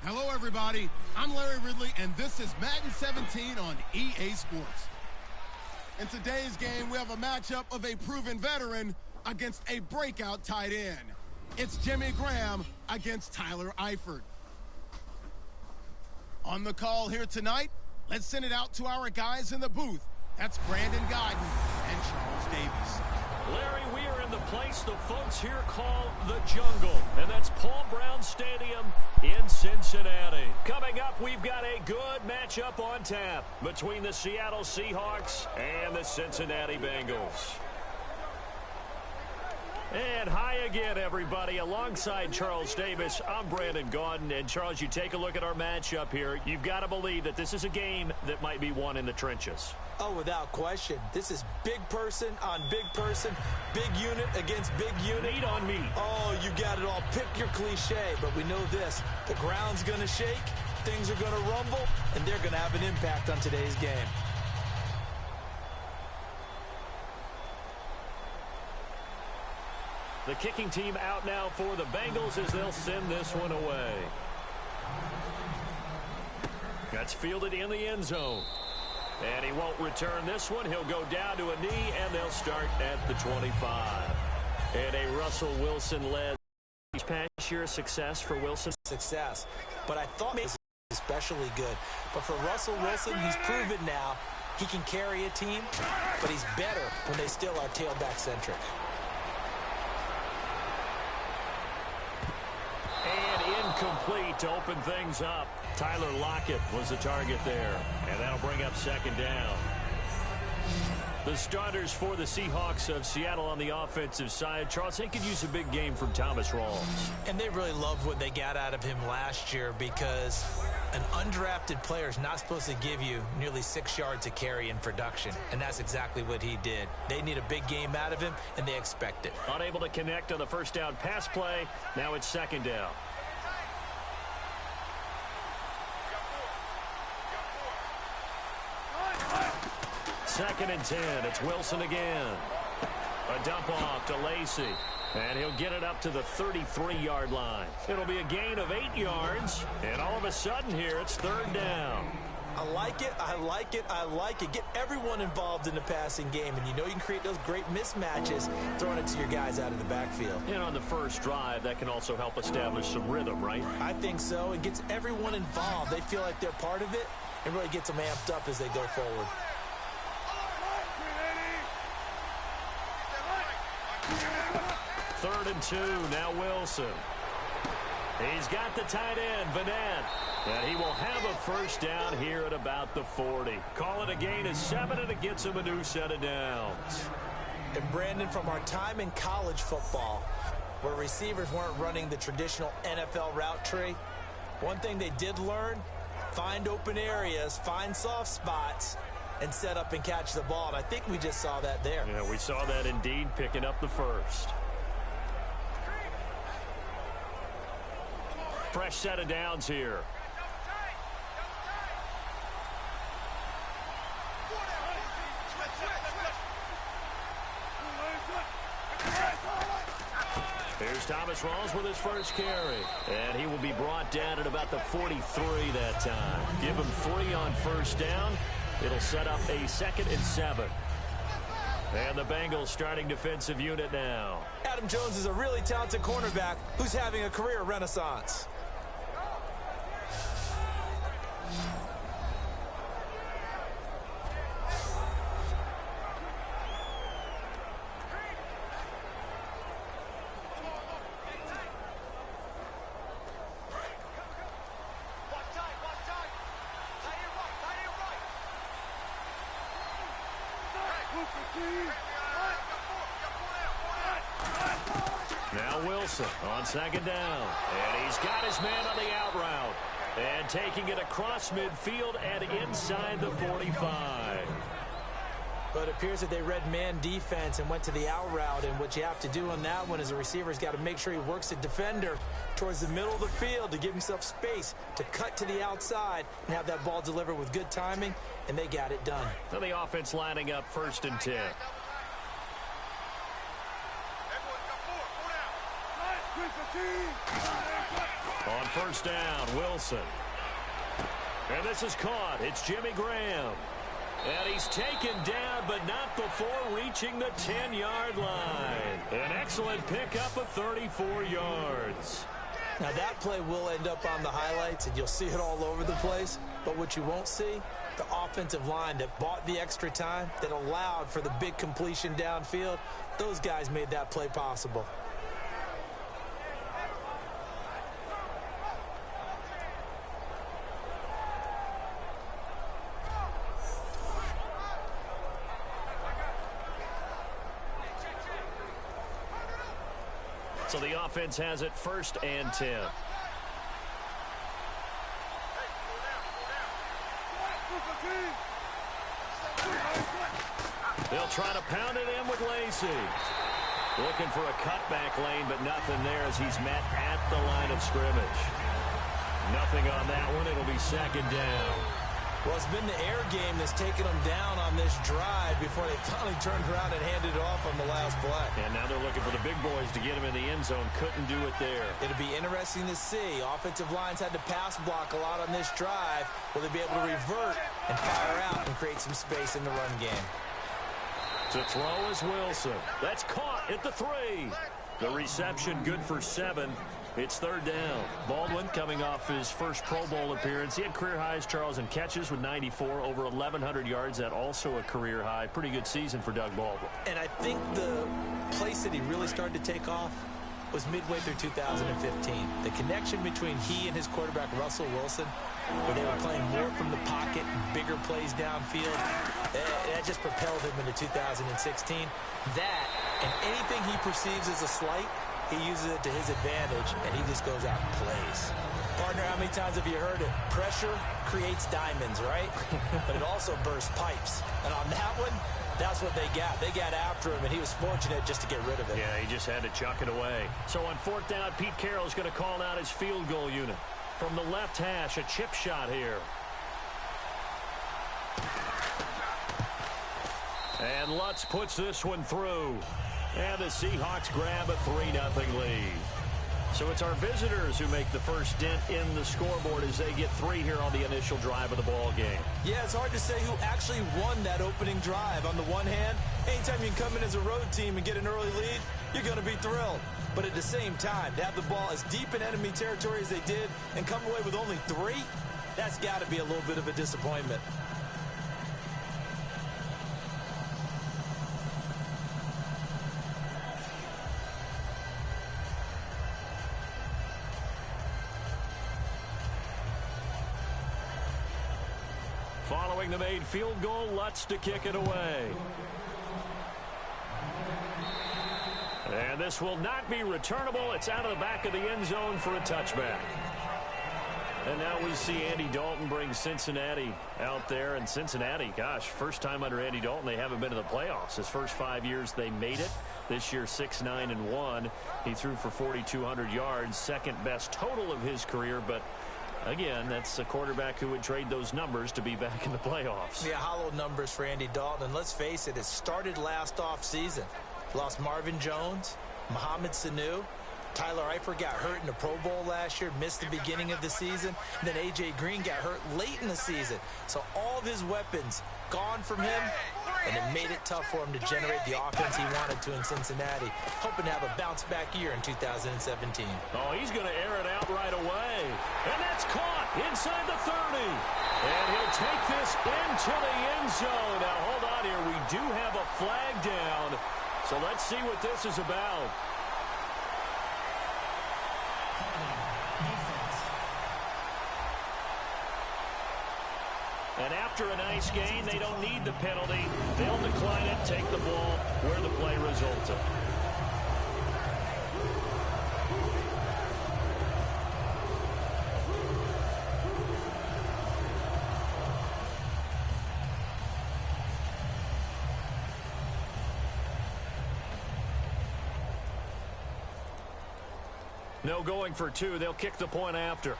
Hello, everybody. I'm Larry Ridley, and this is Madden 17 on EA Sports. In today's game, we have a matchup of a proven veteran against a breakout tight end. It's Jimmy Graham against Tyler Eifert. On the call here tonight, let's send it out to our guys in the booth. That's Brandon Godden and Charles Davis. Larry, we are in the place the folks here call the jungle, and that's Paul Brown Stadium in Cincinnati. Coming up, we've got a good matchup on tap between the Seattle Seahawks and the Cincinnati Bengals. And hi again, everybody. Alongside Charles Davis, I'm Brandon Gaudin. And, Charles, you take a look at our matchup here. You've got to believe that this is a game that might be won in the trenches. Oh, without question. This is big person on big person, big unit against big unit. Meat on meat. Oh, you got it all. Pick your cliche, but we know this. The ground's going to shake, things are going to rumble, and they're going to have an impact on today's game. The kicking team out now for the Bengals as they'll send this one away. That's fielded in the end zone. And he won't return this one. He'll go down to a knee, and they'll start at the 25. And a Russell Wilson-led pass year success for Wilson. Success. But I thought maybe especially good. But for Russell Wilson, he's proven now he can carry a team, but he's better when they still are tailback-centric. Complete to open things up. Tyler Lockett was the target there, and that'll bring up second down. The starters for the Seahawks of Seattle on the offensive side. Charles, they could use a big game from Thomas Rawls. And they really loved what they got out of him last year because an undrafted player is not supposed to give you nearly 6 yards to carry in production, and that's exactly what he did. They need a big game out of him, and they expect it. Unable to connect on the first down pass play. Now it's second down. Second and 10. It's Wilson again. A dump off to Lacy. And he'll get it up to the 33-yard line. It'll be a gain of 8 yards. And all of a sudden here, it's third down. I like it. I like it. I like it. Get everyone involved in the passing game. And you know you can create those great mismatches throwing it to your guys out of the backfield. And on the first drive, that can also help establish some rhythm, right? I think so. It gets everyone involved. They feel like they're part of it and really gets them amped up as they go forward. Third and 2, now Wilson. He's got the tight end, Vanette. And he will have a first down here at about the 40. Call it a gain of 7, and it gets him a new set of downs. And, Brandon, from our time in college football, where receivers weren't running the traditional NFL route tree, one thing they did learn, find open areas, find soft spots, and set up and catch the ball. And I think we just saw that there. Yeah, we saw that indeed, picking up the first. Fresh set of downs here. Here's Thomas Rawls with his first carry. And he will be brought down at about the 43 that time. Give him 3 on first down. It'll set up a 2nd and 7. And the Bengals starting defensive unit now. Adam Jones is a really talented cornerback who's having a career renaissance. Now Wilson on second down. And he's got his man on the out route. And taking it across midfield and inside the 45. But it appears that they read man defense and went to the out route. And what you have to do on that one is a receiver's got to make sure he works the defender towards the middle of the field to give himself space to cut to the outside and have that ball delivered with good timing. And they got it done. So the offense lining up 1st and 10. On first down, Wilson. And this is caught. It's Jimmy Graham. And he's taken down, but not before reaching the 10-yard line. An excellent pickup of 34 yards. Now, that play will end up on the highlights, and you'll see it all over the place. But what you won't see, the offensive line that bought the extra time, that allowed for the big completion downfield, those guys made that play possible. So the offense has it 1st and 10. They'll try to pound it in with Lacy. Looking for a cutback lane, but nothing there as he's met at the line of scrimmage. Nothing on that one. It'll be 2nd down. Well, it's been the air game that's taken them down on this drive before they finally turned around and handed it off on the last play. And now they're looking for the big boys to get him in the end zone. Couldn't do it there. It'll be interesting to see. Offensive lines had to pass block a lot on this drive. Will they be able to revert and fire out and create some space in the run game? To throw is Wilson. That's caught at the 3. The reception good for 7. It's 3rd down. Baldwin coming off his first Pro Bowl appearance. He had career highs, Charles, in catches with 94, over 1,100 yards. That also a career high. Pretty good season for Doug Baldwin. And I think the place that he really started to take off was midway through 2015. The connection between he and his quarterback, Russell Wilson, where they were playing more from the pocket and bigger plays downfield, that just propelled him into 2016. That and anything he perceives as a slight, he uses it to his advantage, and he just goes out and plays. Partner, how many times have you heard it? Pressure creates diamonds, right? But it also bursts pipes. And on that one, that's what they got. They got after him, and he was fortunate just to get rid of it. Yeah, he just had to chuck it away. So on 4th down, Pete Carroll's going to call out his field goal unit. From the left hash, a chip shot here. And Lutz puts this one through. And the Seahawks grab a 3-0 lead. So it's our visitors who make the first dent in the scoreboard as they get 3 here on the initial drive of the ball game. Yeah, it's hard to say who actually won that opening drive. On the one hand, anytime you can come in as a road team and get an early lead, you're going to be thrilled. But at the same time, to have the ball as deep in enemy territory as they did and come away with only 3, that's got to be a little bit of a disappointment. Following the made field goal, Lutz to kick it away. And this will not be returnable. It's out of the back of the end zone for a touchback. And now we see Andy Dalton bring Cincinnati out there. And Cincinnati, gosh, first time under Andy Dalton, they haven't been to the playoffs. His first 5 years, they made it. This year, 6-9-1. He threw for 4,200 yards, second best total of his career. But again, that's a quarterback who would trade those numbers to be back in the playoffs. Yeah, hollow numbers for Andy Dalton. And let's face it, it started last offseason. Lost Marvin Jones, Mohamed Sanu. Tyler Eifert got hurt in the Pro Bowl last year, missed the beginning of the season. And then A.J. Green got hurt late in the season. So all of his weapons gone from him, and it made it tough for him to generate the offense he wanted to in Cincinnati. Hoping to have a bounce-back year in 2017. Oh, he's going to air it out right away. And that's caught inside the 30. And he'll take this into the end zone. Now, hold on here. We do have a flag down. So let's see what this is about. And after a nice gain, they don't need the penalty. They'll decline it, take the ball where the play resulted. No going for 2. They'll kick the point after.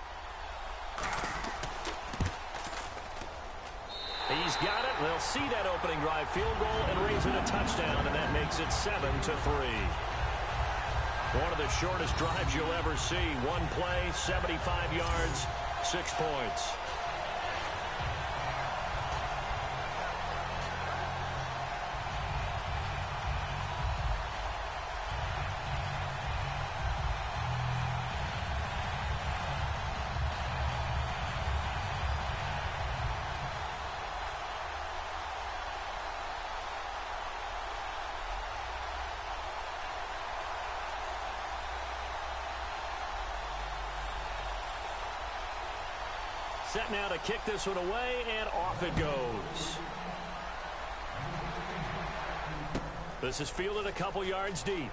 He's got it. They'll see that opening drive field goal and raise it a touchdown, and that makes it 7-3. One of the shortest drives you'll ever see. One play, 75 yards, 6 points. Set now to kick this one away, and off it goes. This is fielded a couple yards deep.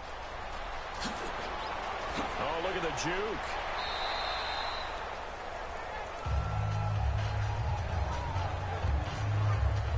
Oh, look at the juke.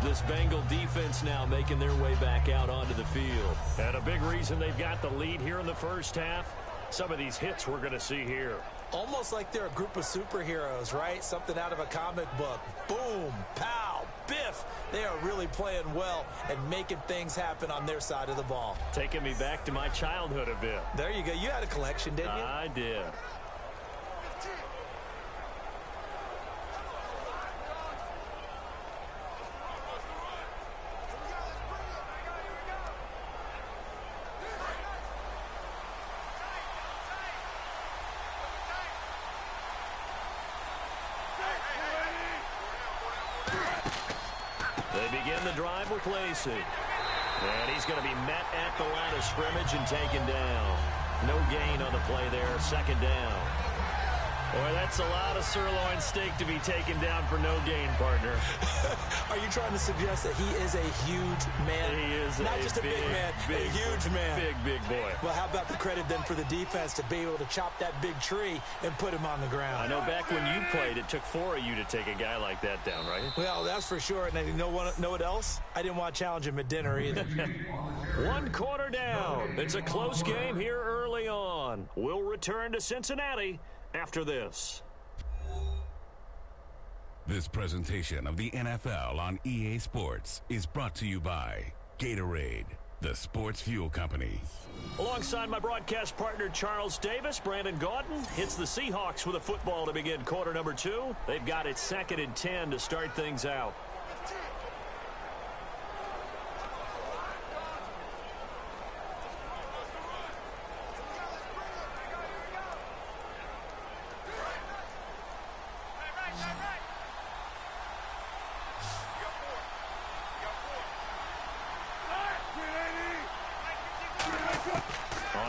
This Bengal defense now making their way back out onto the field. And a big reason they've got the lead here in the first half, some of these hits we're going to see here. Almost like they're a group of superheroes, right? Something out of a comic book. Boom, pow, biff. They are really playing well and making things happen on their side of the ball. Taking me back to my childhood a bit. There you go. You had a collection, didn't you? I did. They begin the drive with Lacy. And he's going to be met at the line of scrimmage and taken down. No gain on the play there. Second down. Boy, that's a lot of sirloin steak to be taken down for no gain, partner. Are you trying to suggest that he is a huge man? He is not just a big man, a huge man. Big boy. Well, how about the credit then for the defense to be able to chop that big tree and put him on the ground? I know back when you played, it took 4 of you to take a guy like that down, right? Well, that's for sure. And you know what else? I didn't want to challenge him at dinner either. 1 quarter down. It's a close game here early on. We'll return to Cincinnati after this. This presentation of the NFL on EA Sports is brought to you by Gatorade, the sports fuel company. Alongside my broadcast partner Charles Davis, Brandon Gaudin hits the Seahawks with a football to begin quarter number 2. They've got it 2nd and 10 to start things out.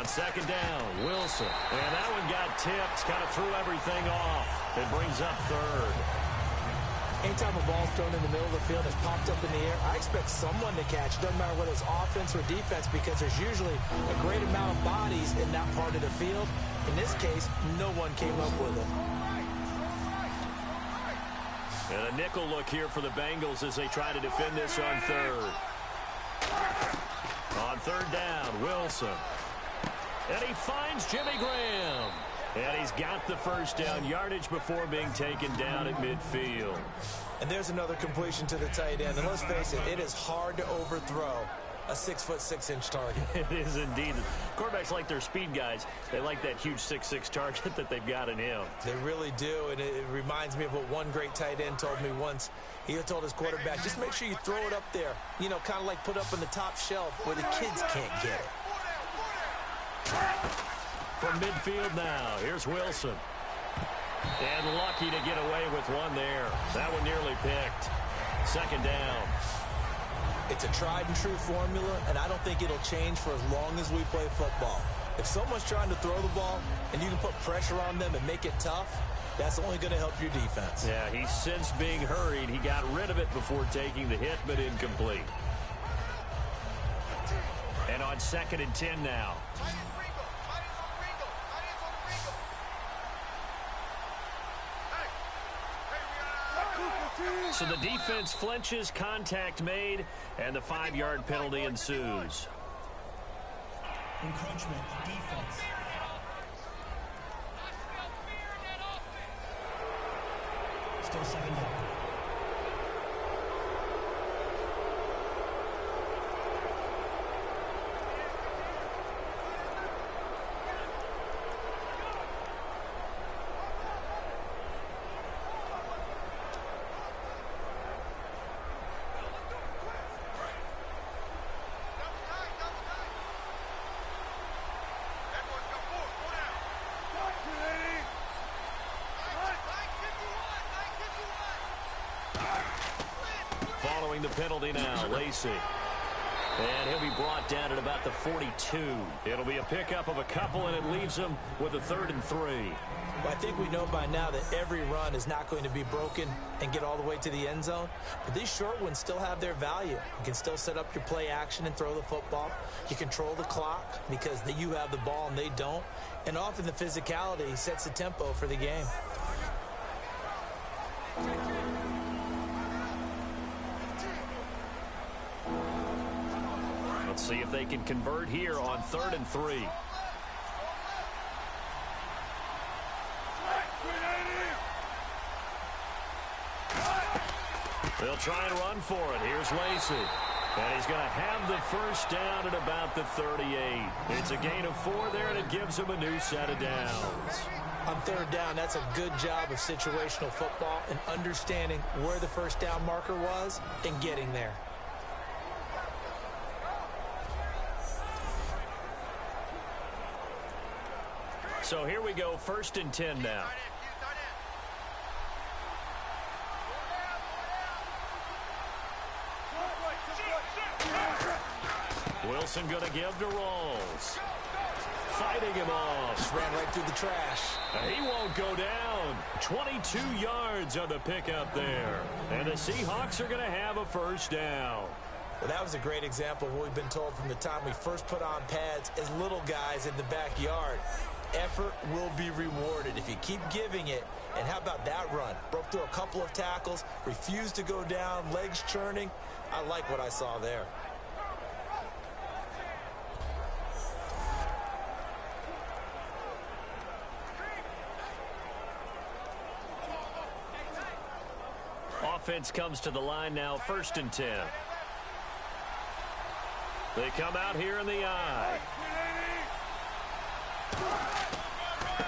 On 2nd down, Wilson. And that one got tipped, kind of threw everything off. It brings up 3rd. Anytime a ball's thrown in the middle of the field, it's popped up in the air, I expect someone to catch. Doesn't matter whether it's offense or defense, because there's usually a great amount of bodies in that part of the field. In this case, no one came up with it. And a nickel look here for the Bengals as they try to defend this on 3rd. On 3rd down, Wilson. And he finds Jimmy Graham. And he's got the first down, yardage before being taken down at midfield. And there's another completion to the tight end. And let's face it, it is hard to overthrow a 6'6" target. It is indeed. Quarterbacks like their speed guys. They like that huge 6'6" target that they've got in him. They really do, and it reminds me of what one great tight end told me once. He told his quarterback, just make sure you throw it up there, you know, kind of like put up on the top shelf where the kids can't get it. From midfield now, here's Wilson. And lucky to get away with one there. That one nearly picked. 2nd down. It's a tried and true formula, and I don't think it'll change for as long as we play football. If someone's trying to throw the ball and you can put pressure on them and make it tough, that's only going to help your defense. Yeah, he's since being hurried. He got rid of it before taking the hit, but incomplete. And on 2nd and 10 now. So the defense flinches, contact made, and the 5-yard penalty ensues. Encroachment, defense. Still 2nd down. throwing the penalty now, Lacy. And he'll be brought down at about the 42. It'll be a pickup of a couple, and it leaves him with a 3rd and 3. Well, I think we know by now that every run is not going to be broken and get all the way to the end zone. But these short ones still have their value. You can still set up your play action and throw the football. You control the clock because you have the ball and they don't. And often the physicality sets the tempo for the game. Let's see if they can convert here on 3rd and 3. They'll try and run for it. Here's Lacy. And he's going to have the first down at about the 38. It's a gain of 4 there, and it gives him a new set of downs. On 3rd down, that's a good job of situational football and understanding where the first down marker was and getting there. So here we go, 1st and 10 now. Wilson going to give to Rawls. Fighting him off. Just ran right through the trash. He won't go down. 22 yards on the pickup there. And the Seahawks are going to have a first down. Well, that was a great example of what we've been told from the time we first put on pads as little guys in the backyard. Effort will be rewarded if you keep giving it. And how about that run? Broke through a couple of tackles, refused to go down, legs churning. I like what I saw there. Offense comes to the line now, 1st and 10. They come out here in the eye.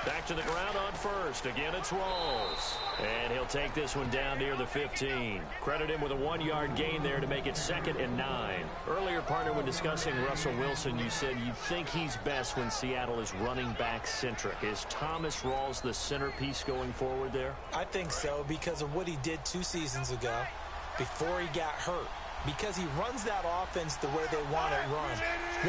Back to the ground on 1st. Again, it's Rawls. And he'll take this one down near the 15. Credit him with a 1-yard gain there to make it 2nd and 9. Earlier, partner, when discussing Russell Wilson, you said you think he's best when Seattle is running back centric. Is Thomas Rawls the centerpiece going forward there? I think so because of what he did 2 seasons ago before he got hurt. Because he runs that offense the way they want it run.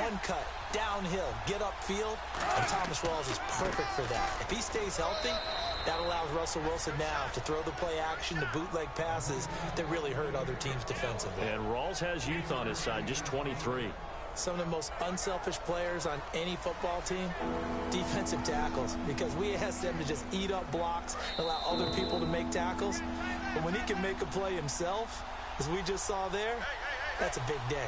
One cut, downhill, get upfield, and Thomas Rawls is perfect for that. If he stays healthy, that allows Russell Wilson now to throw the play action, the bootleg passes that really hurt other teams defensively. And Rawls has youth on his side, just 23. Some of the most unselfish players on any football team, defensive tackles, because we ask them to just eat up blocks, allow other people to make tackles. But when he can make a play himself, as we just saw there, that's a big day.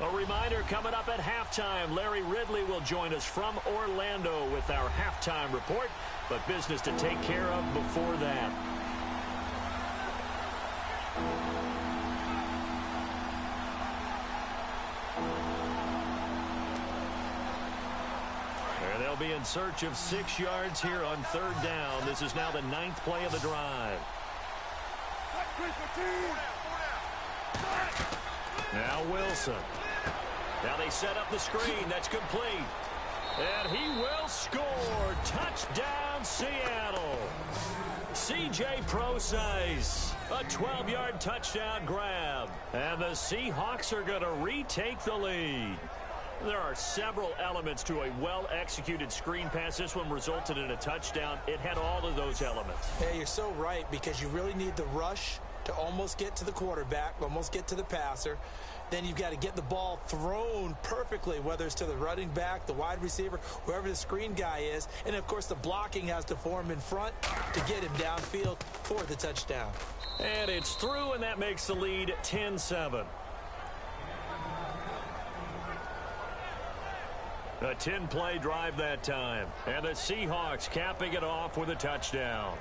A reminder coming up at halftime, Larry Ridley will join us from Orlando with our halftime report, but business to take care of before that. And they'll be in search of 6 yards here on 3rd down. This is now the 9th play of the drive. Now Wilson. Now they set up the screen. That's complete. And he will score. Touchdown, Seattle. C.J. Procise. A 12-yard touchdown grab. And the Seahawks are going to retake the lead. There are several elements to a well-executed screen pass. This one resulted in a touchdown. It had all of those elements. Yeah, you're so right, because you really need the rush to almost get to the quarterback, almost get to the passer. Then you've got to get the ball thrown perfectly, whether it's to the running back, the wide receiver, whoever the screen guy is. And, of course, the blocking has to form in front to get him downfield for the touchdown. And it's through, and that makes the lead 10-7. A 10-play drive that time. And the Seahawks capping it off with a touchdown.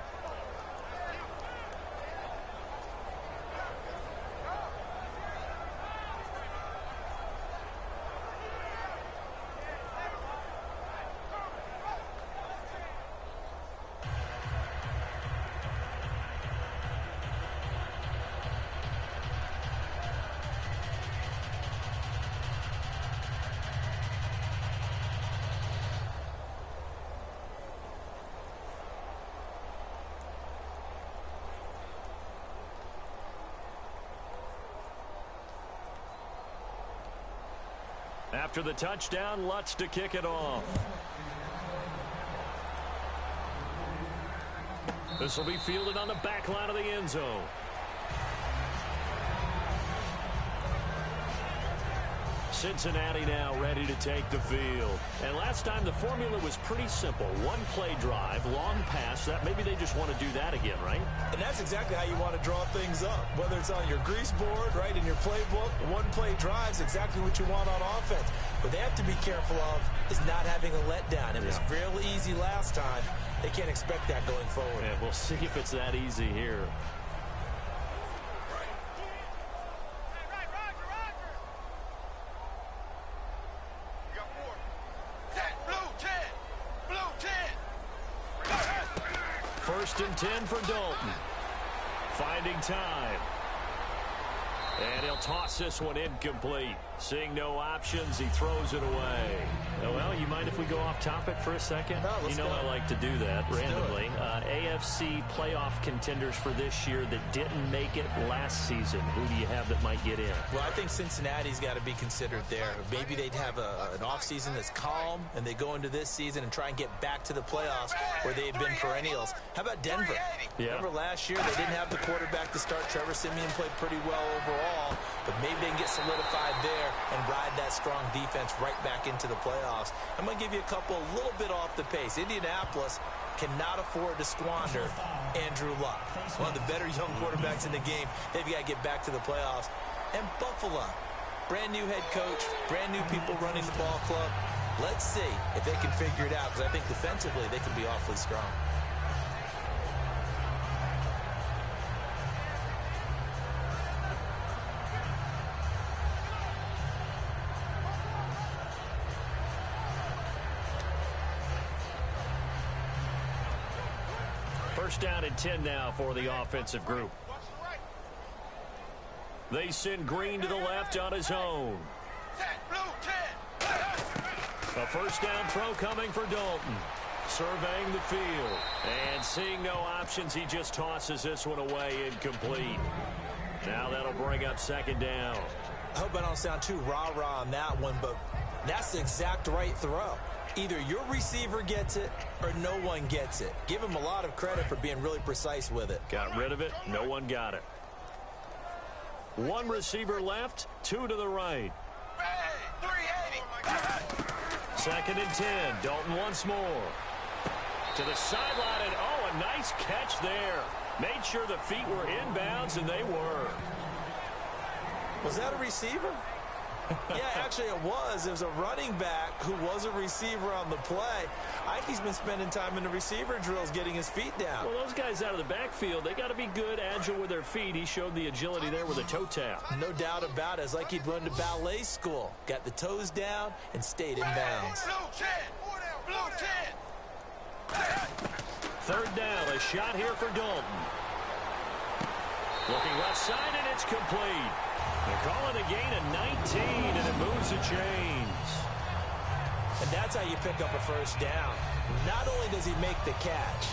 After the touchdown, Lutz to kick it off. This will be fielded on the back line of the end zone. Cincinnati now ready to take the field. And last time the formula was pretty simple. One play drive, long pass. That maybe they just want to do that again, right? And that's exactly how you want to draw things up. Whether it's on your grease board, right, in your playbook, one play drive is exactly what you want on offense. What they have to be careful of is not having a letdown. It was real easy last time. They can't expect that going forward. Yeah, we'll see if it's that easy here. First and 10 for Dalton. Finding time. And he'll toss this one incomplete. Seeing no options, he throws it away. Oh, well, you mind if we go off topic for a second? No, let's go. I like to do that randomly. AFC playoff contenders for this year that didn't make it last season. Who do you have that might get in? Well, I think Cincinnati's got to be considered there. Maybe they'd have an offseason that's calm, and they go into this season and try and get back to the playoffs where they've been perennials. How about Denver? Yeah. Remember last year they didn't have the quarterback to start. Trevor Siemian played pretty well overall, but maybe they can get solidified there and ride that strong defense right back into the playoffs. I'm going to give you a couple a little bit off the pace. Indianapolis cannot afford to squander Andrew Luck, one of the better young quarterbacks in the game. They've got to get back to the playoffs. And Buffalo, brand new head coach, brand new people running the ball club. Let's see if they can figure it out, because I think defensively they can be awfully strong. First down and 10 now for the offensive group. They send Green to the left on his own. A first down throw coming for Dalton. Surveying the field. And seeing no options, he just tosses this one away incomplete. Now that'll bring up second down. I hope I don't sound too rah-rah on that one, but that's the exact right throw. Either your receiver gets it or no one gets it. Give him a lot of credit for being really precise with it. Got rid of it. No one got it. One receiver left, two to the right. Second and 10. Dalton once more. To the sideline, and oh, a nice catch there. Made sure the feet were inbounds, and they were. Was that a receiver? Yeah, actually it was. It was a running back who was a receiver on the play. I think he's been spending time in the receiver drills getting his feet down. Well, those guys out of the backfield, they got to be good, agile with their feet. He showed the agility there with a toe tap. No doubt about it. It's like he'd run to ballet school. Got the toes down and stayed in bounds. Third down, a shot here for Dalton. Looking left side, and it's complete. They call it a gain of 19, and it moves the chains. And that's how you pick up a first down. Not only does he make the catch,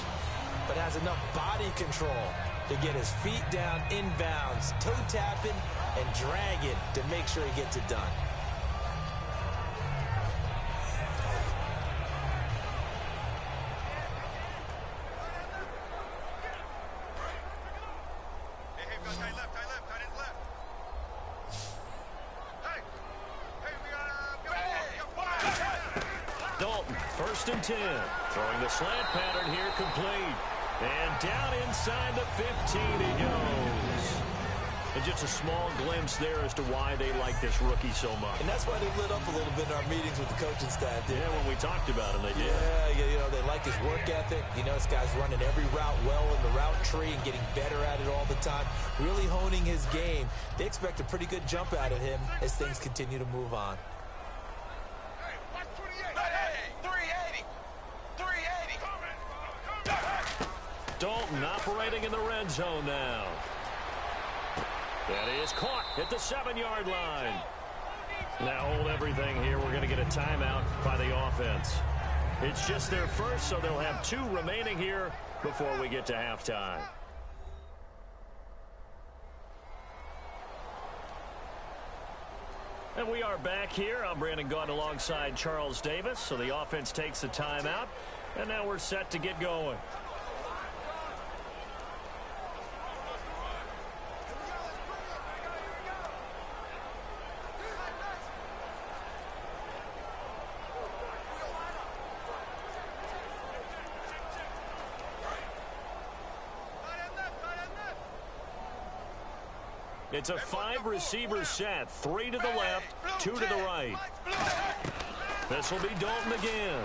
but has enough body control to get his feet down inbounds, toe tapping and dragging to make sure he gets it done. First and 10. Throwing the slant pattern here complete. And down inside the 15 he goes. And just a small glimpse there as to why they like this rookie so much. And that's why they lit up a little bit in our meetings with the coaching staff. Yeah, when we talked about him, they did. Yeah, you know, they like his work ethic. You know, this guy's running every route well in the route tree and getting better at it all the time. Really honing his game. They expect a pretty good jump out of him as things continue to move on. Dalton operating in the red zone now. That is caught at the 7-yard line. Now hold everything here. We're going to get a timeout by the offense. It's just their first, so they'll have 2 remaining here before we get to halftime. And we are back here. I'm Brandon Gaudin alongside Charles Davis. So the offense takes a timeout, and now we're set to get going. It's a 5-receiver set. 3 to the left, 2 to the right. This will be Dalton again.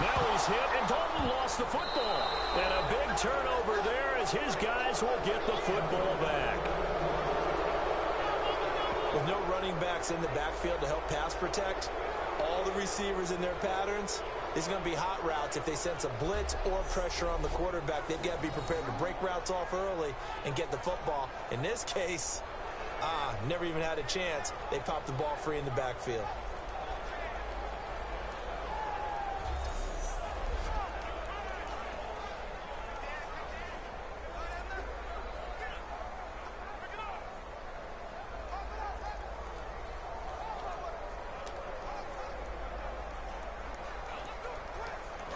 Now he's hit, and Dalton lost the football. And a big turnover there as his guys will get the football back. With no running backs in the backfield to help pass protect, all the receivers in their patterns, it's going to be hot routes. If they sense a blitz or pressure on the quarterback, they've got to be prepared to break routes off early and get the football. In this case, never even had a chance. They popped the ball free in the backfield.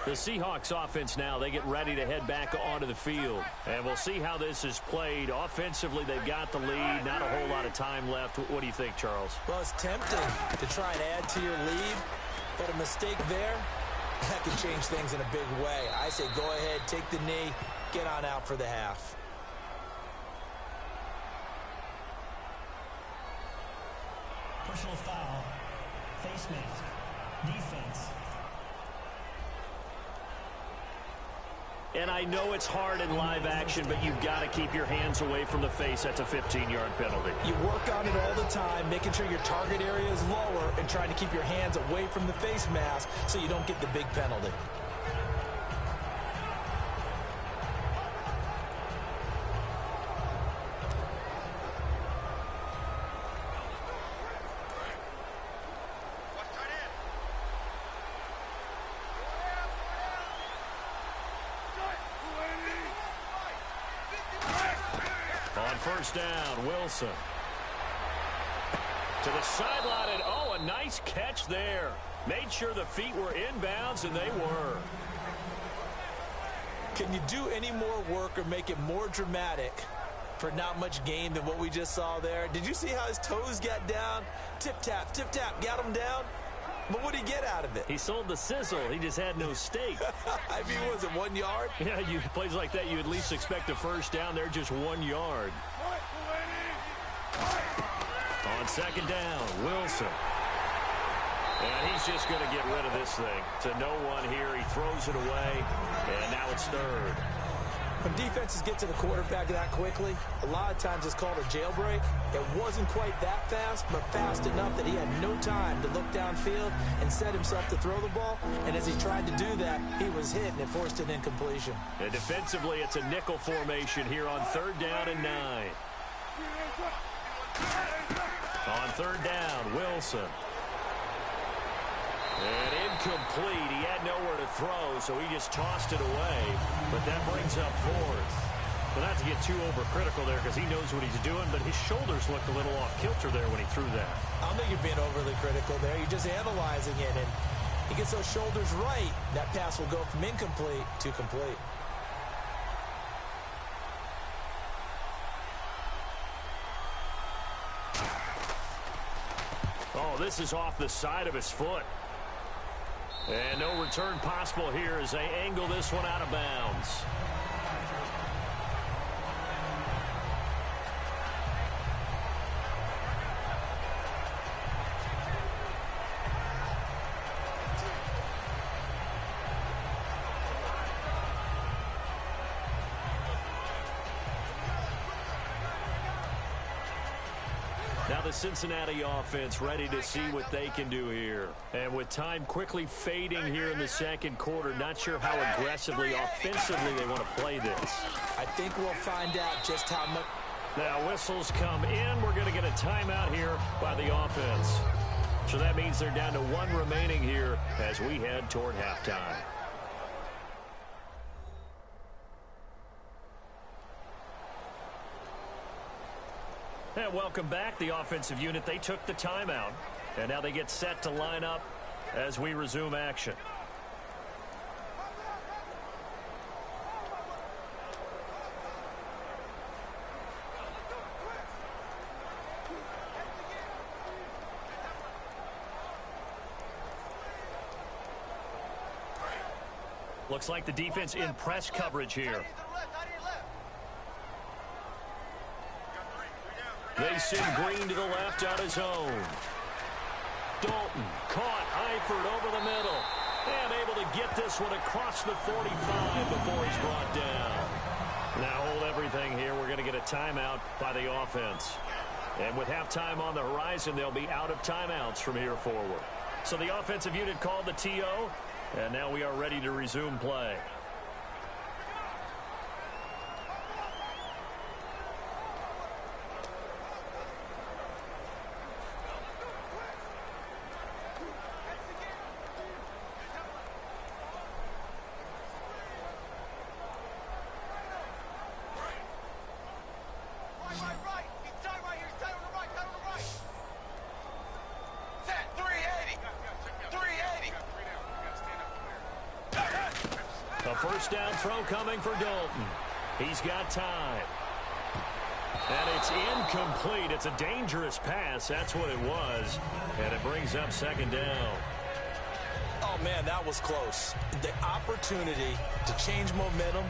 The Seahawks offense now, they get ready to head back onto the field. And we'll see how this is played. Offensively, they've got the lead. Not a whole lot of time left. What do you think, Charles? Well, it's tempting to try and add to your lead, but a mistake there, that can change things in a big way. I say go ahead, take the knee, get on out for the half. Personal foul. Face mask. Defense. And I know it's hard in live action, but you've got to keep your hands away from the face. That's a 15-yard penalty. You work on it all the time, making sure your target area is lower and trying to keep your hands away from the face mask so you don't get the big penalty. First down, Wilson. To the sideline, and oh, a nice catch there. Made sure the feet were inbounds, and they were. Can you do any more work or make it more dramatic for not much gain than what we just saw there? Did you see how his toes got down? Tip-tap, got him down. But what did he get out of it? He sold the sizzle. He just had no steak. I mean, was it 1 yard? Yeah, plays like that, you at least expect a first down. They're just 1 yard. On second down, Wilson. And he's just going to get rid of this thing. To no one here. He throws it away, and now it's third. When defenses get to the quarterback that quickly, a lot of times it's called a jailbreak. It wasn't quite that fast, but fast enough that he had no time to look downfield and set himself to throw the ball. And as he tried to do that, he was hit, and it forced an incompletion. And defensively, it's a nickel formation here on third down and 9. On third down, Wilson. And incomplete. He had nowhere to throw, so he just tossed it away. But that brings up fourth. Well, not to get too overcritical there because he knows what he's doing, but his shoulders looked a little off kilter there when he threw that. I don't think you're being overly critical there. You're just analyzing it, and he gets those shoulders right. That pass will go from incomplete to complete. Oh, this is off the side of his foot. And no return possible here as they angle this one out of bounds. Now the Cincinnati offense ready to see what they can do here. And with time quickly fading here in the second quarter, not sure how aggressively, offensively they want to play this. I think we'll find out just how much. Now whistles come in. We're going to get a timeout here by the offense. So that means they're down to 1 remaining here as we head toward halftime. And welcome back, the offensive unit. They took the timeout, and now they get set to line up as we resume action. Looks like the defense in press coverage here. They send Green to the left on his own. Dalton caught Eifert over the middle and able to get this one across the 45 before he's brought down. Now hold everything here. We're going to get a timeout by the offense. And with halftime on the horizon, they'll be out of timeouts from here forward. So the offensive unit called the TO, and now we are ready to resume play. A first down throw coming for Dalton. He's got time. And it's incomplete. It's a dangerous pass. That's what it was. And it brings up second down. Oh, man, that was close. The opportunity to change momentum,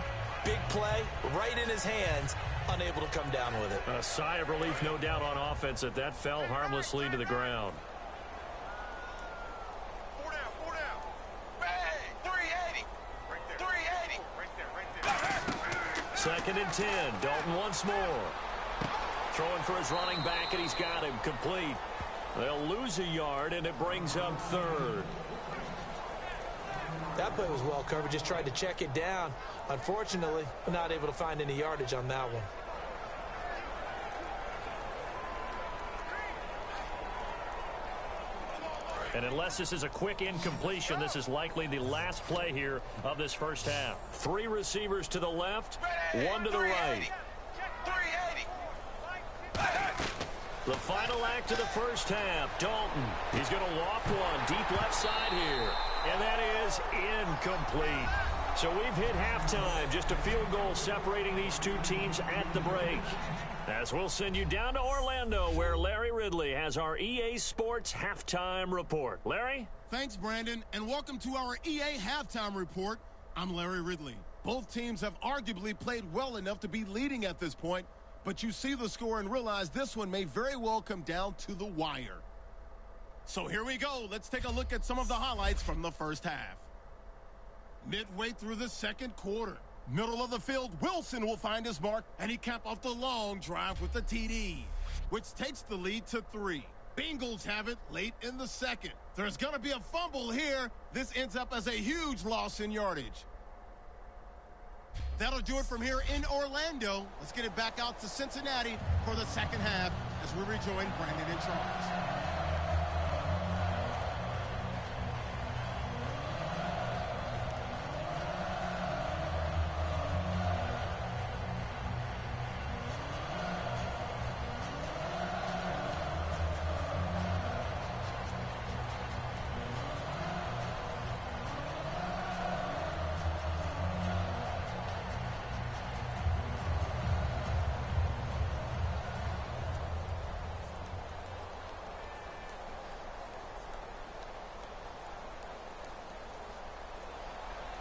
big play, right in his hands, unable to come down with it. A sigh of relief, no doubt, on offense that fell harmlessly to the ground. Second and 10. Dalton once more. Throwing for his running back, and he's got him complete. They'll lose a yard, and it brings up third. That play was well covered. Just tried to check it down. Unfortunately, not able to find any yardage on that one. And unless this is a quick incompletion, this is likely the last play here of this first half. 3 receivers to the left, 1 to the right. The final act of the first half, Dalton. He's going to loft one deep left side here. And that is incomplete. So we've hit halftime. Just a field goal separating these two teams at the break. As we'll send you down to Orlando, where Larry Ridley has our EA Sports Halftime Report. Larry? Thanks, Brandon, and welcome to our EA Halftime Report. I'm Larry Ridley. Both teams have arguably played well enough to be leading at this point, but you see the score and realize this one may very well come down to the wire. So here we go. Let's take a look at some of the highlights from the first half. Midway through the second quarter, middle of the field, Wilson will find his mark, and he capped off the long drive with the TD, which takes the lead to 3. Bengals have it late in the second. There's going to be a fumble here. This ends up as a huge loss in yardage. That'll do it from here in Orlando. Let's get it back out to Cincinnati for the second half as we rejoin Brandon and Charles.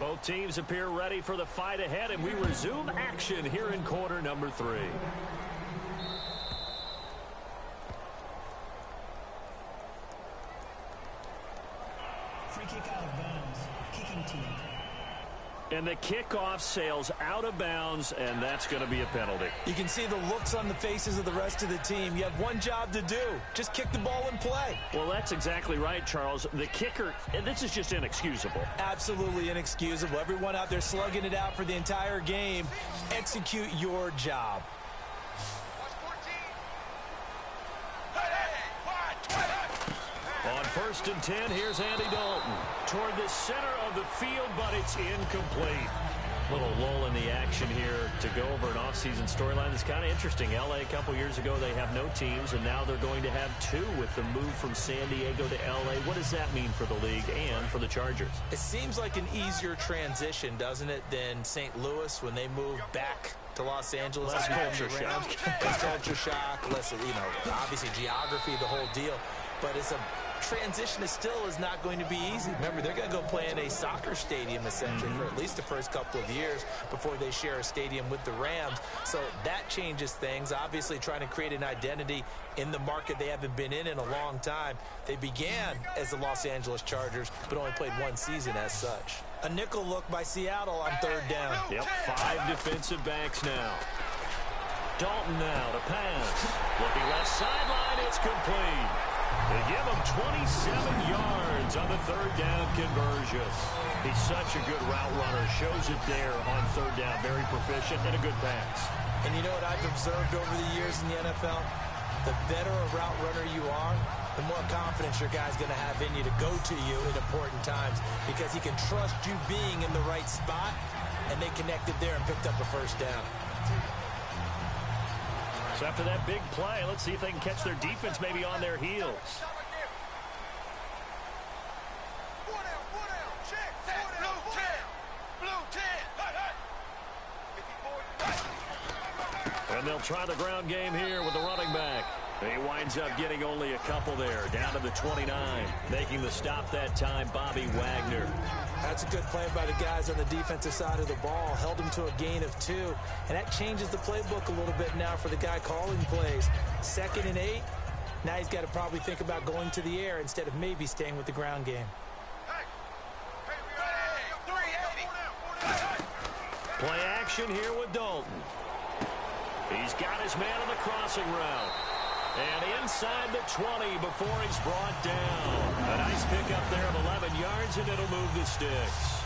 Both teams appear ready for the fight ahead, and we resume action here in quarter number 3. Free kick out of bounds. Kicking team. And the kickoff sails out of bounds, and that's going to be a penalty. You can see the looks on the faces of the rest of the team. You have one job to do. Just kick the ball and play. Well, that's exactly right, Charles. The kicker, and this is just inexcusable. Absolutely inexcusable. Everyone out there slugging it out for the entire game. Execute your job. On first and 10, here's Andy Dalton toward the center of the field, but it's incomplete. Little lull in the action here to go over an offseason storyline that's kind of interesting. LA a couple years ago, they have no teams, and now they're going to have two with the move from San Diego to LA. What does that mean for the league and for the Chargers? It seems like an easier transition, doesn't it, than St. Louis when they moved back to Los Angeles. Less culture shock. Less culture shock, less, obviously geography, the whole deal. But it's a transition is not going to be easy. Remember, they're going to go play in a soccer stadium essentially for at least the first couple of years before they share a stadium with the Rams. So that changes things. Obviously trying to create an identity in the market they haven't been in a long time. They began as the Los Angeles Chargers, but only played one season as such. A nickel look by Seattle on third down. Yep, 5 defensive backs now. Dalton now to pass. Looking left sideline, it's complete. They give him 27 yards on the third down conversion. He's such a good route runner. Shows it there on third down. Very proficient and a good pass. And you know what I've observed over the years in the NFL? The better a route runner you are, the more confidence your guy's going to have in you to go to you in important times because he can trust you being in the right spot, and they connected there and picked up a first down. So after that big play, let's see if they can catch their defense maybe on their heels. And they'll try the ground game here with the running back. He winds up getting only a couple there, down to the 29. Making the stop that time, Bobby Wagner. That's a good play by the guys on the defensive side of the ball. Held him to a gain of 2. And that changes the playbook a little bit now for the guy calling plays. 2nd and 8. Now he's got to probably think about going to the air instead of maybe staying with the ground game. Play action here with Dalton. He's got his man on the crossing route. And inside the 20 before he's brought down. A nice pickup there of 11 yards, and it'll move the sticks.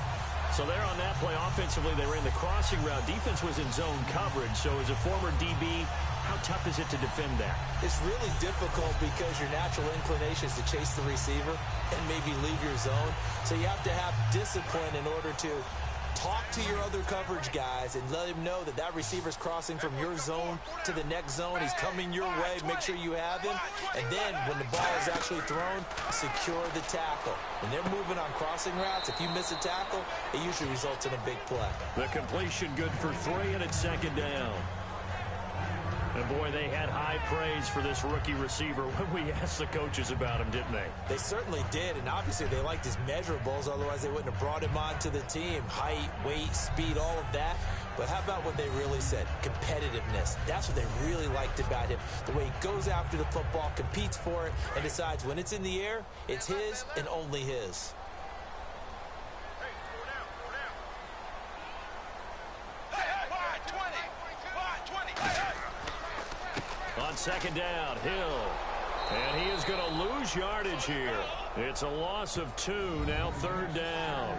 So there on that play, offensively, they ran the crossing route. Defense was in zone coverage, so as a former DB, how tough is it to defend that? It's really difficult because your natural inclination is to chase the receiver and maybe leave your zone. So you have to have discipline in order to talk to your other coverage guys and let him know that that receiver's crossing from your zone to the next zone. He's coming your way. Make sure you have him. And then when the ball is actually thrown, secure the tackle. When they're moving on crossing routes, if you miss a tackle, it usually results in a big play. The completion good for 3, and it's 2nd down. And boy, they had high praise for this rookie receiver when we asked the coaches about him, didn't they? They certainly did, and obviously they liked his measurables, otherwise they wouldn't have brought him onto the team. Height, weight, speed, all of that. But how about what they really said? Competitiveness. That's what they really liked about him. The way he goes after the football, competes for it, and decides when it's in the air, it's his and only his. On 2nd down, Hill. And he is going to lose yardage here. It's a loss of 2, now 3rd down.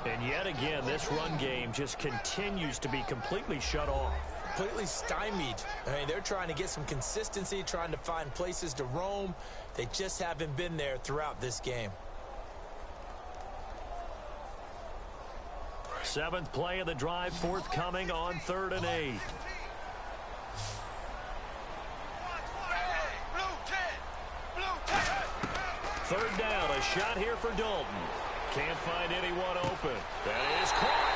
And yet again, this run game just continues to be completely shut off. Completely stymied. I mean, they're trying to get some consistency, trying to find places to roam. They just haven't been there throughout this game. 7th play of the drive, forthcoming on 3rd and 8. Third down, a shot here for Dalton. Can't find anyone open. That is caught.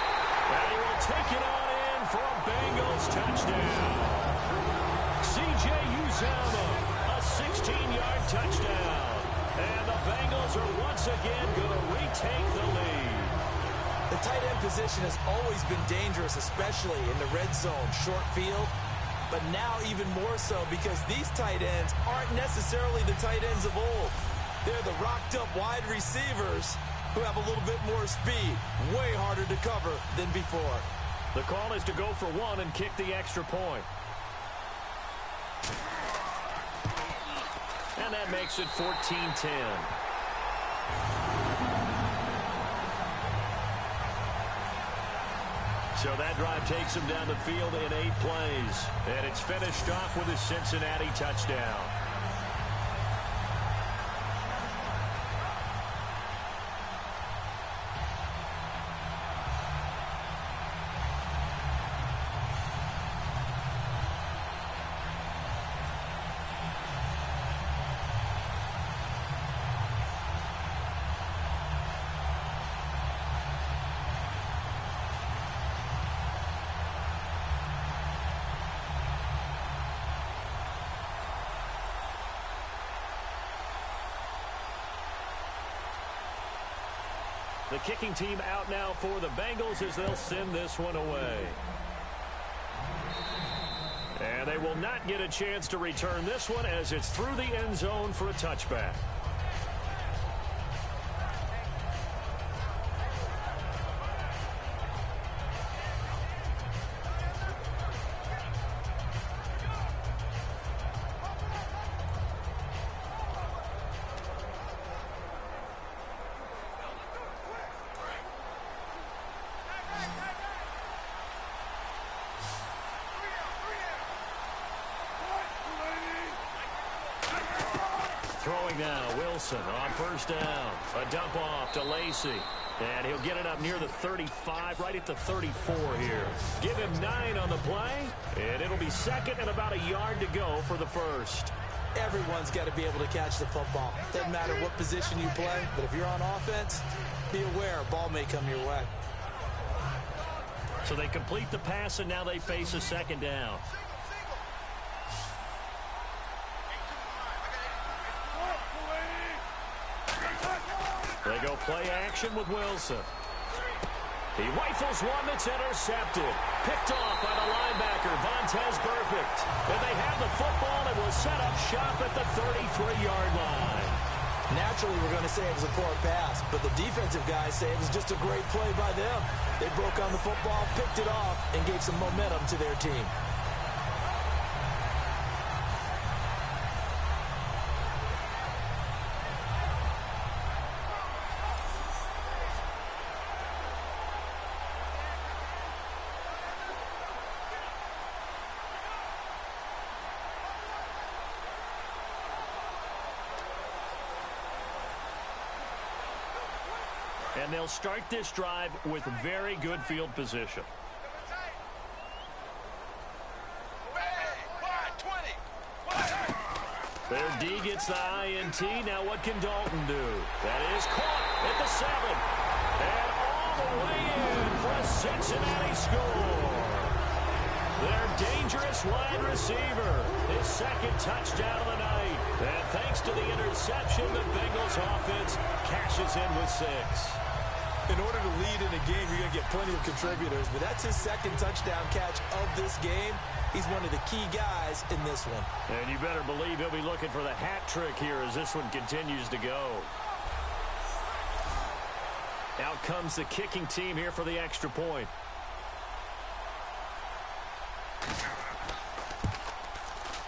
And he will take it on in for a Bengals touchdown. C.J. Uzomah, a 16-yard touchdown. And the Bengals are once again going to retake the lead. The tight end position has always been dangerous, especially in the red zone, short field. But now even more so because these tight ends aren't necessarily the tight ends of old. They're the rocked-up wide receivers who have a little bit more speed. Way harder to cover than before. The call is to go for 1 and kick the extra point. And that makes it 14-10. So that drive takes him down the field in 8 plays. And it's finished off with a Cincinnati touchdown. The kicking team out now for the Bengals as they'll send this one away. And they will not get a chance to return this one as it's through the end zone for a touchback. Throwing now, Wilson on first down. A dump off to Lacy. And he'll get it up near the 35, right at the 34 here. Give him 9 on the play, and it'll be second and about a yard to go for the first. Everyone's got to be able to catch the football. Doesn't matter what position you play, but if you're on offense, be aware a ball may come your way. So they complete the pass, and now they face a second down. They go play action with Wilson. He rifles one that's intercepted. Picked off by the linebacker, Vontaze Burfict. And they have the football and will set up shop at the 33-yard line. Naturally, we're going to say it was a poor pass, but the defensive guys say it was just a great play by them. They broke on the football, picked it off, and gave some momentum to their team. And they'll start this drive with very good field position. Their D gets the INT. Now what can Dalton do? That is caught at the 7. And all the way in for a Cincinnati score. Their dangerous wide receiver. His second touchdown of the night. And thanks to the interception, the Bengals offense cashes in with 6. In order to lead in a game, you're going to get plenty of contributors, but that's his second touchdown catch of this game. He's one of the key guys in this one. And you better believe he'll be looking for the hat trick here as this one continues to go. Out comes the kicking team here for the extra point.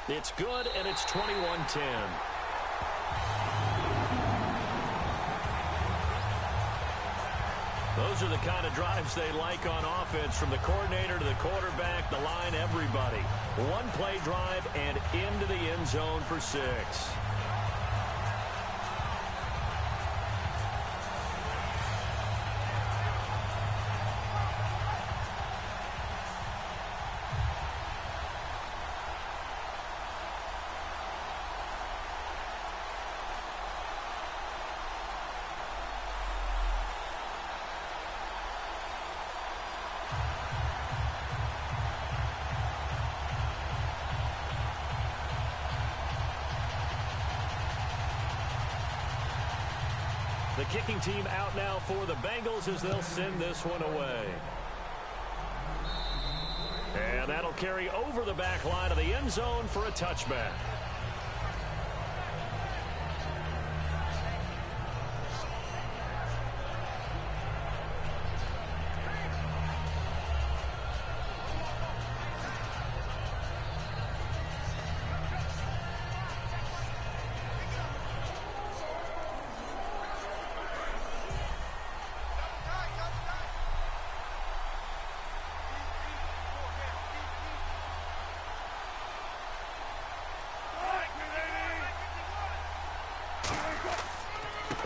It's good, and it's 21-10. Those are the kind of drives they like on offense, from the coordinator to the quarterback, the line, everybody. One play drive and into the end zone for 6. The kicking team out now for the Bengals as they'll send this one away. And that'll carry over the back line of the end zone for a touchback.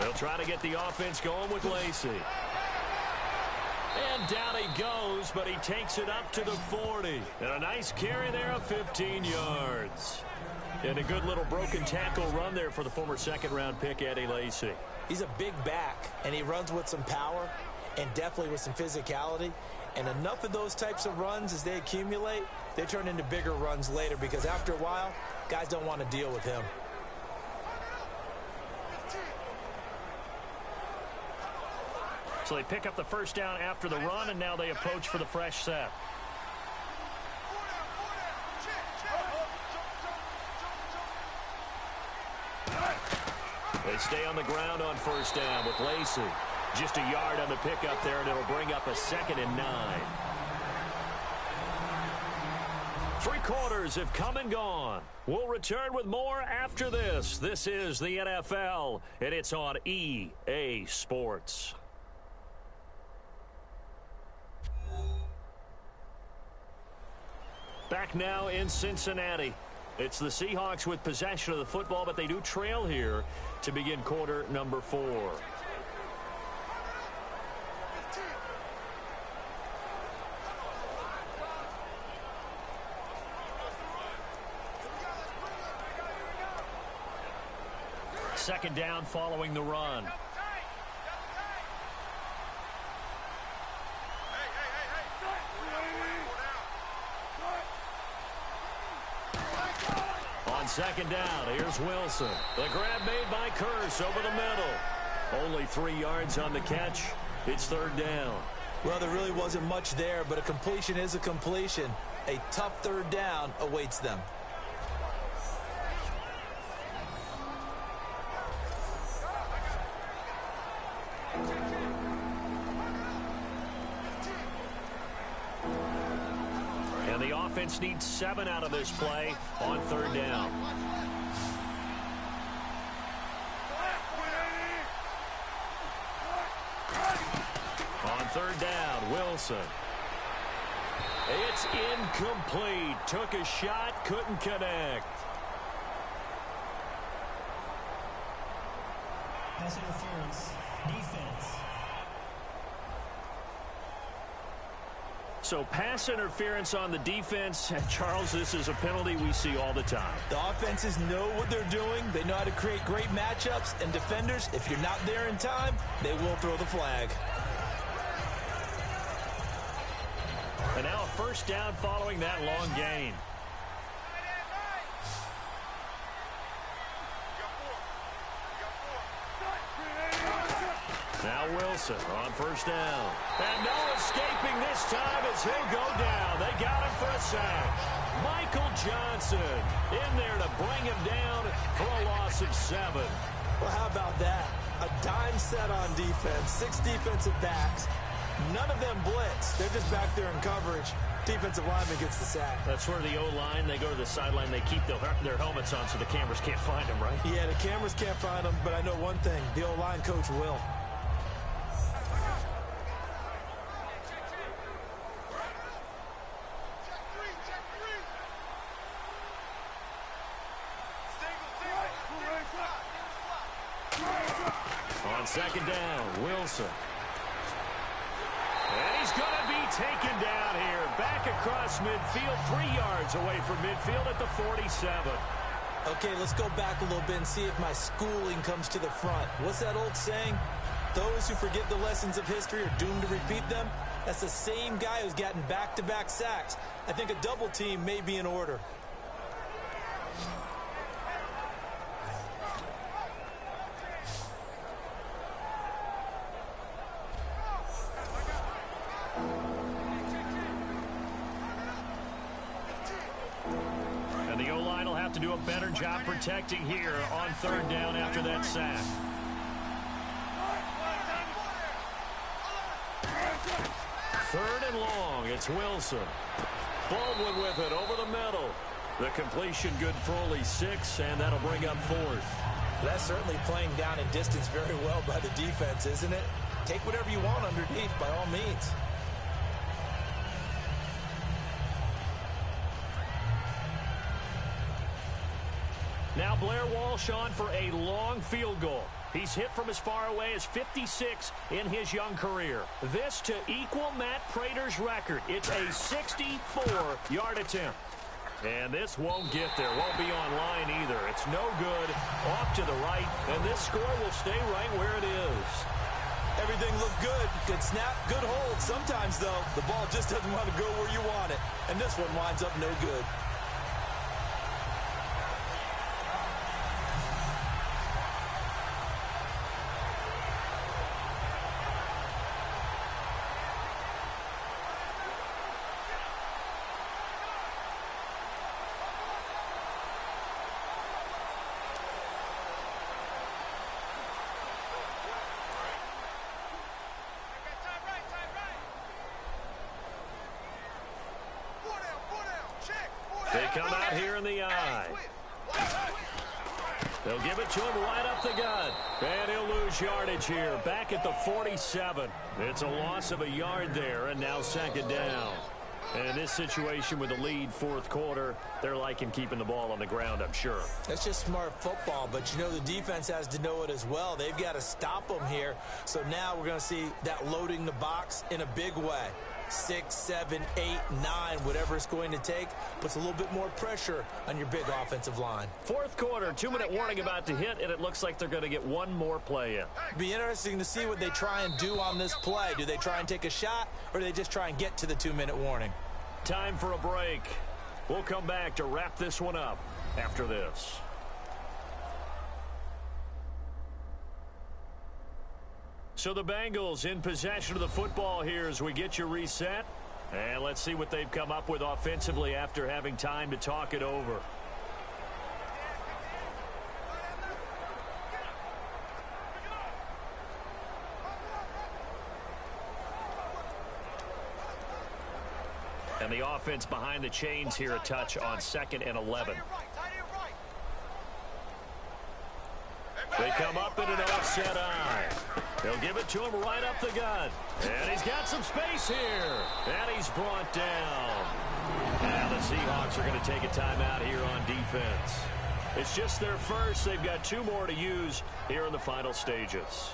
They'll try to get the offense going with Lacy. And down he goes, but he takes it up to the 40. And a nice carry there of 15 yards. And a good little broken tackle run there for the former second-round pick, Eddie Lacy. He's a big back, and he runs with some power and definitely with some physicality. And enough of those types of runs, as they accumulate, they turn into bigger runs later, because after a while, guys don't want to deal with him. So they pick up the first down after the run, and now they approach for the fresh set. They stay on the ground on first down with Lacy. Just a yard on the pickup there, and it'll bring up a 2nd and 9. 3 quarters have come and gone. We'll return with more after this. This is the NFL, and it's on EA Sports. Back now in Cincinnati. It's the Seahawks with possession of the football, but they do trail here to begin quarter number 4. Second down following the run. On second down, here's Wilson. The grab made by Curse over the middle. Only 3 yards on the catch. It's third down. Well, there really wasn't much there, but a completion is a completion. A tough third down awaits them. And the offense needs 7 out of this play on third down. On third down, Wilson. It's incomplete. Took a shot, couldn't connect. Pass interference. Defense. So pass interference on the defense. Charles, this is a penalty we see all the time. The offenses know what they're doing. They know how to create great matchups. And defenders, if you're not there in time, they will throw the flag. And now a first down following that long gain. Now Wilson on first down. And no escaping this time as he'll go down. They got him for a sack. Michael Johnson in there to bring him down for a loss of 7. Well, how about that? A dime set on defense, 6 defensive backs. None of them blitz. They're just back there in coverage. Defensive lineman gets the sack. That's where the O-line, they go to the sideline, they keep their helmets on so the cameras can't find them, right? Yeah, the cameras can't find them, but I know one thing. The O-line coach will. On second down, Wilson. And he's going to be taken down here. Back across midfield, 3 yards away from midfield at the 47. Okay, let's go back a little bit and see if my schooling comes to the front. What's that old saying? Those who forget the lessons of history are doomed to repeat them. That's the same guy who's gotten back-to-back sacks. I think a double team may be in order. And the O-line will have to do a better job protecting here on third down after that sack. Third and long, it's Wilson. Baldwin with it over the middle. The completion good for only 6, and that'll bring up 4th. That's certainly playing down in distance very well by the defense, isn't it? Take whatever you want underneath by all means. Now Blair Walsh on for a long field goal. He's hit from as far away as 56 in his young career. This to equal Matt Prater's record. It's a 64-yard attempt. And this won't get there. Won't be on line either. It's no good. Off to the right. And this score will stay right where it is. Everything looked good. Good snap, good hold. Sometimes, though, the ball just doesn't want to go where you want it. And this one winds up no good. come out here in the eye. They'll give it to him right up the gut. And he'll lose yardage here. Back at the 47. It's a loss of a yard there, and now second down. And in this situation with the lead fourth quarter, they're liking keeping the ball on the ground, I'm sure. That's just smart football, but you know the defense has to know it as well. They've got to stop them here. So now we're going to see that loading the box in a big way. 6, 7, 8, 9, whatever it's going to take, puts a little bit more pressure on your big offensive line. Fourth quarter, 2-minute warning about to hit, and it looks like they're going to get one more play in. Be interesting to see what they try and do on this play. Do they try and take a shot, or do they just try and get to the 2-minute warning? Time for a break. We'll come back to wrap this one up after this. So the Bengals in possession of the football here as we get you reset. And let's see what they've come up with offensively after having time to talk it over. And the offense behind the chains here a touch on 2nd and 11. They come up in an offset eye. They'll give it to him right up the gut. And he's got some space here. And he's brought down. Now the Seahawks are going to take a timeout here on defense. It's just their first. They've got 2 more to use here in the final stages.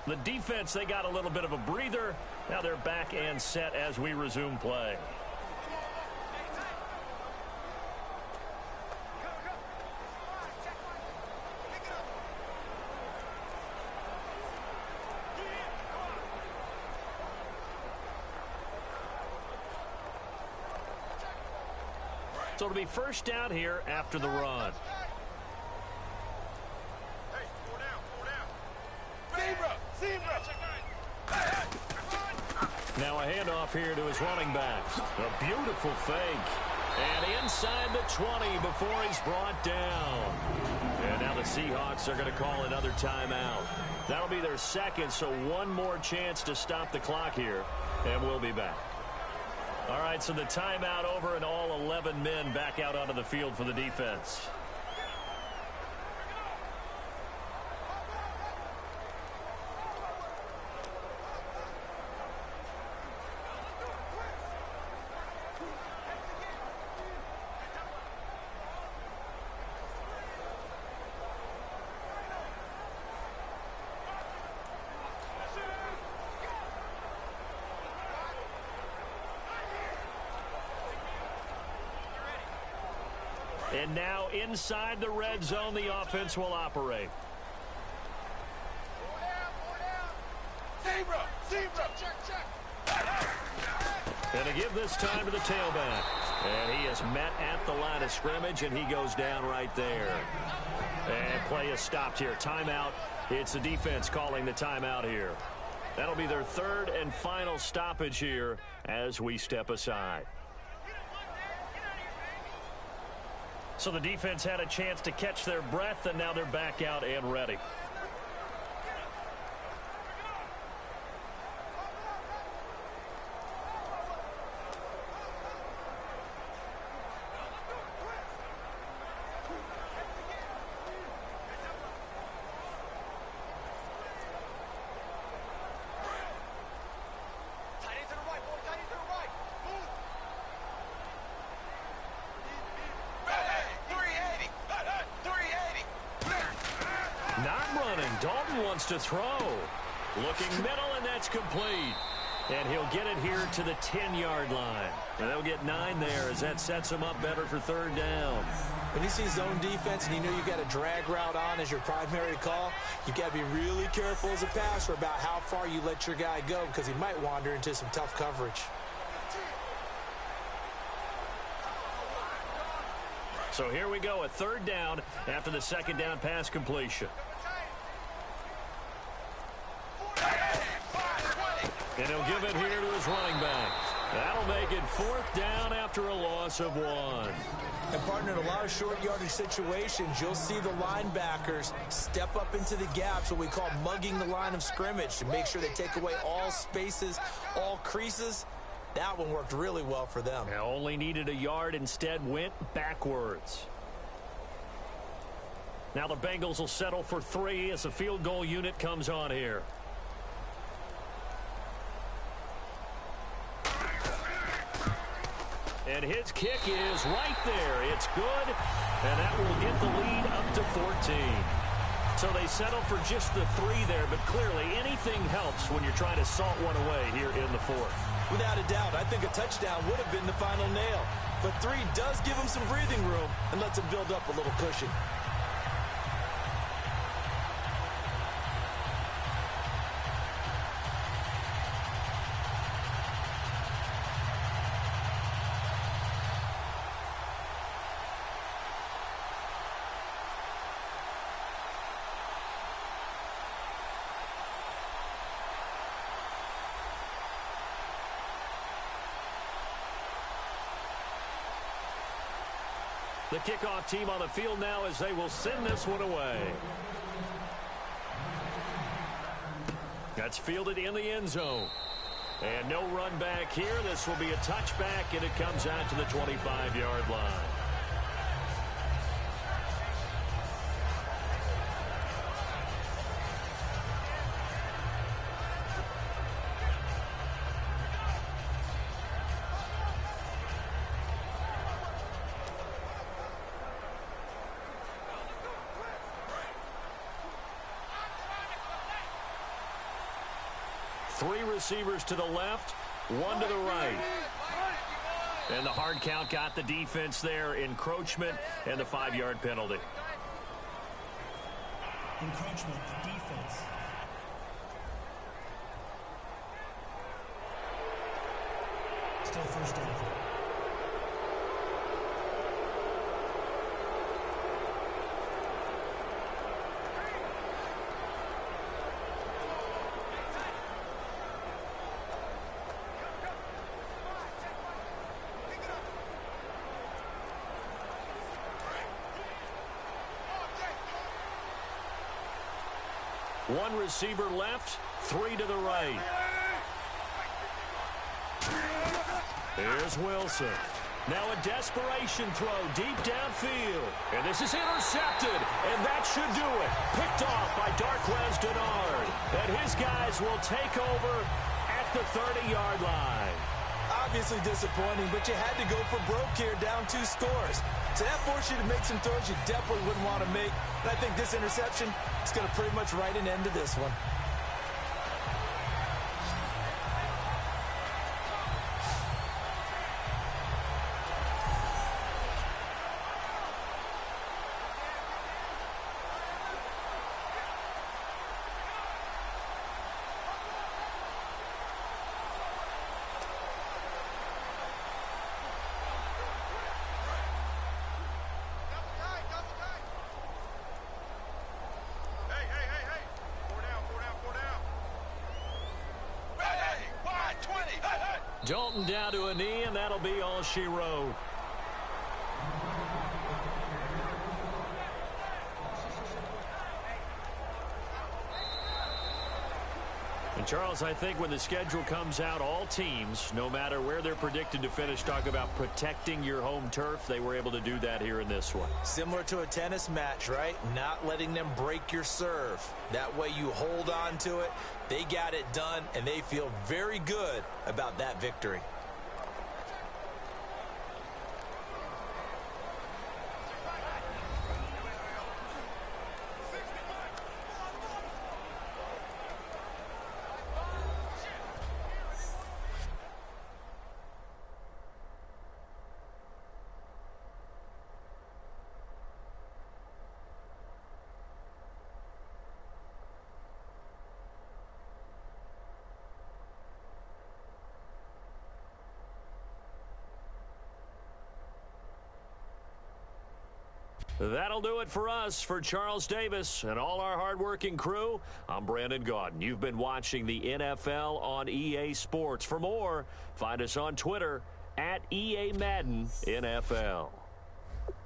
The defense, they got a little bit of a breather. Now they're back and set as we resume play. So it'll be first down here after the run. Now a handoff here to his running back. A beautiful fake. And inside the 20 before he's brought down. And now the Seahawks are going to call another timeout. That'll be their second, so one more chance to stop the clock here. And we'll be back. All right, so the timeout over and all 11 men back out onto the field for the defense. And now inside the red zone, the offense will operate. And to give this time to the tailback. And he is met at the line of scrimmage, and he goes down right there. And play is stopped here. Timeout. It's the defense calling the timeout here. That'll be their third and final stoppage here as we step aside. So the defense had a chance to catch their breath, and now they're back out and ready. To throw. Looking middle, and that's complete. And he'll get it here to the 10-yard line. And they'll get 9 there as that sets him up better for third down. When you see zone defense and you know you've got a drag route on as your primary call, you've got to be really careful as a passer about how far you let your guy go because he might wander into some tough coverage. So here we go, a third down after the second down pass completion. And he'll give it here to his running back. That'll make it 4th down after a loss of 1. And, partner, in a lot of short yardage situations, you'll see the linebackers step up into the gaps, what we call mugging the line of scrimmage, to make sure they take away all spaces, all creases. That one worked really well for them. Now only needed a yard, instead went backwards. Now the Bengals will settle for 3 as the field goal unit comes on here. And his kick is right there. It's good, and that will get the lead up to 14. So they settle for just the 3 there, but clearly anything helps when you're trying to salt one away here in the 4th. Without a doubt, I think a touchdown would have been the final nail. But 3 does give them some breathing room and lets them build up a little cushion. The kickoff team on the field now as they will send this one away. That's fielded in the end zone. And no run back here. This will be a touchback, and it comes out to the 25-yard line. Three receivers to the left, 1 to the right. And the hard count got the defense there. Encroachment and the 5-yard penalty. Encroachment, the defense. Still first down. One receiver left, 3 to the right. Here's Wilson. Now a desperation throw deep downfield. And this is intercepted, and that should do it. Picked off by Darquez Denard. And his guys will take over at the 30-yard line. Obviously disappointing, but you had to go for broke here, down 2 scores. So that forced you to make some throws you definitely wouldn't want to make. And I think this interception is going to pretty much write an end to this one. Dalton down to a knee, and that'll be all she wrote. And Charles, I think when the schedule comes out, all teams, no matter where they're predicted to finish, talk about protecting your home turf. They were able to do that here in this one. Similar to a tennis match, right? Not letting them break your serve. That way you hold on to it. They got it done, and they feel very good about that victory. That'll do it for us. For Charles Davis and all our hardworking crew, I'm Brandon Gaudin. You've been watching the NFL on EA Sports. For more, find us on Twitter at EA Madden NFL.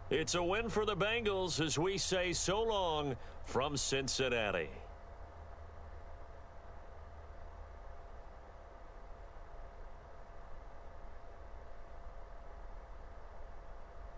It's a win for the Bengals as we say so long from Cincinnati.